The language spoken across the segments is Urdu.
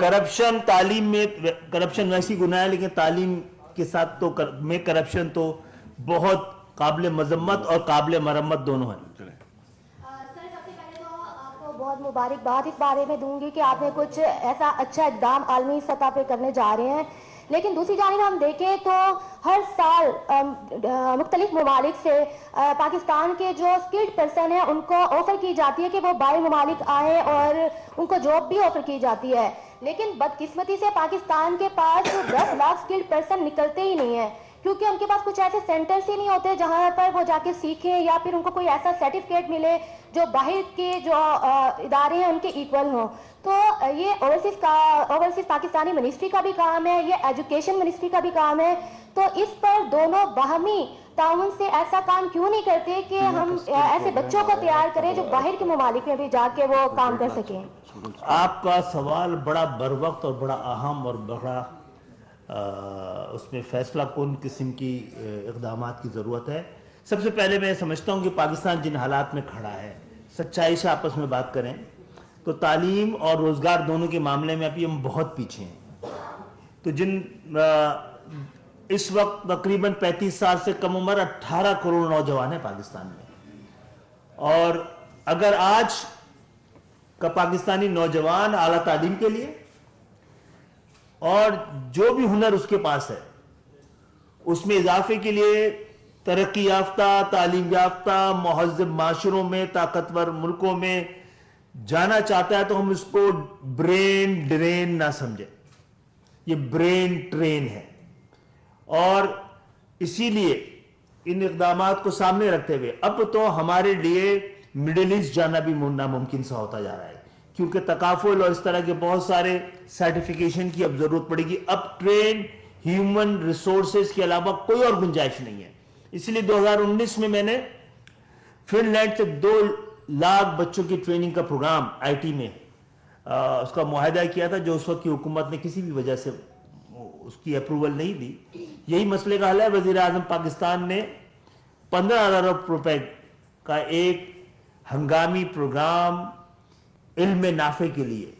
کرپشن تعلیم میں کرپشن ویسی گناہ ہے، لیکن تعلیم کے ساتھ تو میں کرپشن تو بہت قابل مذمت اور قابل مرمت دونوں ہیں۔ سر سب سے پہلے تو آپ کو بہت مبارکباد اس بارے میں دوں گی کہ آپ نے کچھ ایسا اچھا اقدام عالمی سطح پہ کرنے جا رہے ہیں، لیکن دوسری جانب ہم دیکھیں تو ہر سال مختلف ممالک سے پاکستان کے جو اسکلڈ پرسن ہیں ان کو آفر کی جاتی ہے کہ وہ باہر ممالک آئیں اور ان کو جاب بھی آفر کی جاتی ہے، لیکن بدقسمتی سے پاکستان کے پاس 10 لاکھ اسکلڈ پرسن نکلتے ہی نہیں ہیں، کیونکہ ان کے پاس کچھ ایسے سینٹرز ہی نہیں ہوتے جہاں پر وہ جا کے سیکھیں یا پھر ان کو کوئی ایسا سرٹیفکیٹ ملے جو باہر کے جو ادارے ہیں ان کے ایکول ہوں۔ تو یہ اوورسیز پاکستانی منسٹری کا بھی کام ہے، یہ ایجوکیشن منسٹری کا بھی کام ہے، تو اس پر دونوں باہمی تعاون سے ایسا کام کیوں نہیں کرتے کہ ہم ایسے بچوں کو تیار کریں جو باہر کے ممالک میں بھی جا کے وہ کام کر سکیں۔ آپ کا سوال بڑا بروقت اور بڑا اہم اور بڑا اس میں فیصلہ کن قسم کی اقدامات کی ضرورت ہے۔ سب سے پہلے میں سمجھتا ہوں کہ پاکستان جن حالات میں کھڑا ہے، سچائی سے آپس میں بات کریں تو تعلیم اور روزگار دونوں کے معاملے میں ابھی ہم بہت پیچھے ہیں۔ تو جن اس وقت تقریباً 35 سال سے کم عمر 18 کروڑ نوجوان ہیں پاکستان میں، اور اگر آج کا پاکستانی نوجوان اعلیٰ تعلیم کے لیے اور جو بھی ہنر اس کے پاس ہے اس میں اضافے کے لیے ترقی یافتہ، تعلیم یافتہ، مہذب معاشروں میں، طاقتور ملکوں میں جانا چاہتا ہے تو ہم اس کو برین ڈرین نہ سمجھیں، یہ برین ٹرین ہے، اور اسی لیے ان اقدامات کو سامنے رکھتے ہوئے اب تو ہمارے لیے مڈل ایسٹ جانا بھی ناممکن سا ہوتا جا رہا ہے، کیونکہ تکافل اور اس طرح کے بہت سارے سرٹیفیکیشن کی اب ضرورت پڑے گی۔ اب ٹرین ہیومن ریسورسز کے علاوہ کوئی اور گنجائش نہیں ہے، اس لیے 2019 میں نے فن لینڈ سے 2 لاکھ بچوں کی ٹریننگ کا پروگرام آئی ٹی میں اس کا معاہدہ کیا تھا، جو اس وقت کی حکومت نے کسی بھی وجہ سے اس کی اپروول نہیں دی۔ یہی مسئلے کا حل ہے۔ وزیر اعظم پاکستان نے 15,000 ارب روپے کا ایک ہنگامی پروگرام علم نافع کے لیے،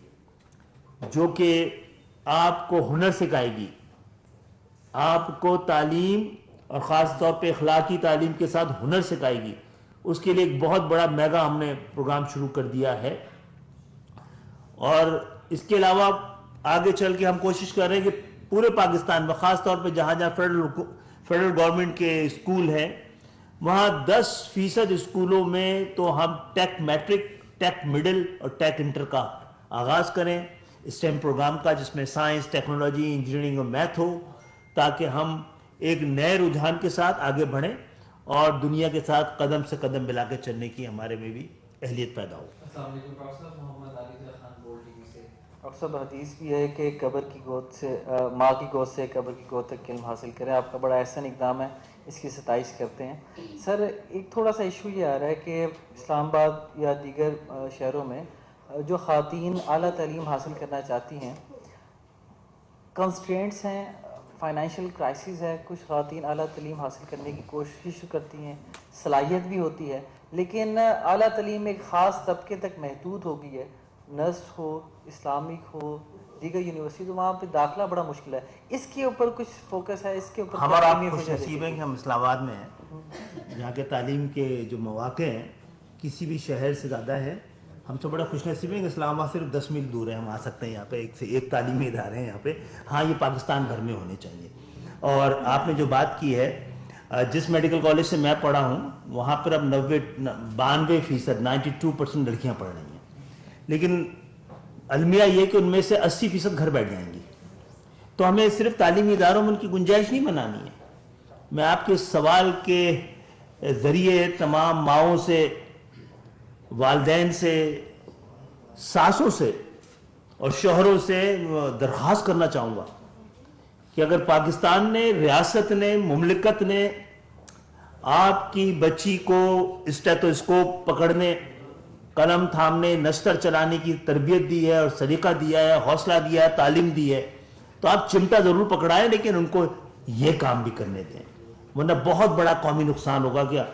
جو کہ آپ کو ہنر سکھائے گی، آپ کو تعلیم اور خاص طور پہ اخلاقی تعلیم کے ساتھ ہنر سکھائے گی، اس کے لیے ایک بہت بڑا میگا ہم نے پروگرام شروع کر دیا ہے۔ اور اس کے علاوہ آگے چل کے ہم کوشش کر رہے ہیں کہ پورے پاکستان میں خاص طور پہ جہاں جہاں فیڈرل گورنمنٹ کے اسکول ہیں وہاں 10% اسکولوں میں تو ہم ٹیک میٹرک، ٹیک مڈل اور ٹیک انٹر کا آغاز کریں، اسٹیم پروگرام کا، جس میں سائنس، ٹیکنالوجی، انجینئرنگ اور میتھ ہو، تاکہ ہم ایک نئے رجحان کے ساتھ آگے بڑھیں اور دنیا کے ساتھ قدم سے قدم ملا کے چلنے کی ہمارے میں بھی اہلیت پیدا ہو۔ السلام علیکم ڈاکٹر صاحب، محمد Ali Khan gold T V سے۔ ڈاکٹر صاحب، حدیث بھی ہے کہ قبر کی گود سے، ماں کی گود سے قبر کی گود تک علم حاصل کریں، آپ کا بڑا احسن اقدام ہے، اس کی ستائش کرتے ہیں۔ سر، ایک تھوڑا سا ایشو یہ آ رہا ہے کہ اسلام آباد یا دیگر شہروں میں جو خواتین اعلیٰ تعلیم حاصل کرنا چاہتی ہیں، کنسٹرینٹس ہیں، فائنینشیل کرائسس ہے، کچھ خواتین اعلیٰ تعلیم حاصل کرنے کی کوشش کرتی ہیں، صلاحیت بھی ہوتی ہے، لیکن اعلیٰ تعلیم ایک خاص طبقے تک محدود ہو گئی ہے، نرس ہو، اسلامک ہو، دیگر یونیورسٹی، تو وہاں پہ داخلہ بڑا مشکل ہے۔ اس کے اوپر کچھ فوکس ہے، اس کے اوپر ہمارا خوش نصیب ہے کہ ہم اسلام آباد میں ہیں، جہاں کے تعلیم کے جو مواقع ہیں کسی بھی شہر سے زیادہ ہیں۔ ہم سے بڑا خوش نصیب ہے کہ اسلام آباد صرف 10 میل دور ہے، ہم آ سکتے ہیں یہاں پہ، ایک سے ایک تعلیمی ادارے ہیں یہاں پہ۔ ہاں، یہ پاکستان بھر میں ہونے چاہیے۔ اور آپ نے جو بات کی ہے، جس میڈیکل کالج سے میں پڑھا ہوں وہاں پر اب 92% 92% لڑکیاں پڑھ رہی ہیں، لیکن المیہ یہ کہ ان میں سے 80% گھر بیٹھ جائیں گی۔ تو ہمیں صرف تعلیمی اداروں میں ان کی گنجائش نہیں بنانی ہے۔ میں آپ کے سوال کے ذریعے تمام ماؤں سے، والدین سے، ساسوں سے اور شوہروں سے درخواست کرنا چاہوں گا کہ اگر پاکستان نے، ریاست نے، مملکت نے آپ کی بچی کو اسٹیتھوسکوپ پکڑنے، قلم تھامنے، نشتر چلانے کی تربیت دی ہے اور سلیقہ دیا ہے، حوصلہ دیا ہے، تعلیم دی ہے، تو آپ چمٹا ضرور پکڑائیں، لیکن ان کو یہ کام بھی کرنے دیں، ورنہ بہت بڑا قومی نقصان ہوگا۔ کیا